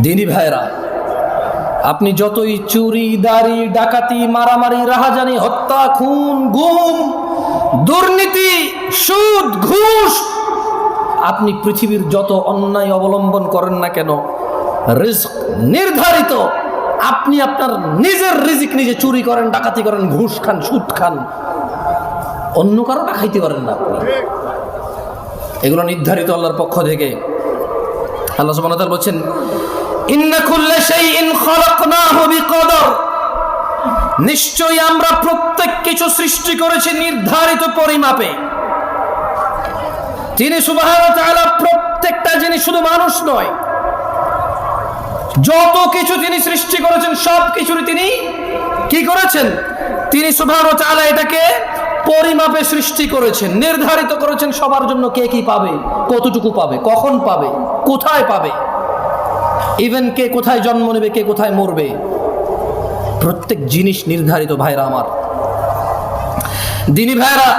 দিনী ভাইরা, আপনি যতই চুরি, দাড়ি, ডাকাতি, মারামারি, রাহাজানি, হত্যা, খুন, গুম, দুর্নীতি, সুদ, ঘুষ, আপনি পৃথিবীর যত অন্যায় অবলম্বন করেন না কেন, রিজক নির্ধারিত। আপনি আপনার নিজের রিজিক নিজে চুরি করেন, ডাকাতি করেন, ঘুষ খান, সুদ খান, অন্য কারো না খাইতে পারেন না আপনি। এগুলো নির্ধারিত আল্লাহর পক্ষ থেকে। আল্লাহ সুবহানাহু ওয়া তাআলা বলেন, ইন্না কুল্লা শাইইন খালাকনাহু বিকদর, নিশ্চয়ই আমরা প্রত্যেক কিছু সৃষ্টি করেছি নির্ধারিত পরিমাপে। তিনি সুবহানাহু ওয়া তাআলা প্রত্যেকটা জিনিস, শুধু মানুষ নয়, যত কিছু তিনি সৃষ্টি করেছেন সব কিছুর তিনি কি করেছেন? তিনি সুবহানাহু ওয়া তাআলা এটাকে পরিমাপে সৃষ্টি করেছেন, নির্ধারিত করেছেন সবার জন্য কে কি পাবে, কতটুকু পাবে, কখন পাবে, কোথায় পাবে, ইভেন কে কোথায় জন্ম নেবে, কে কোথায় মরবে, প্রত্যেক জিনিস নির্ধারিত। ভাইরা আমার, দিনী ভাইরা,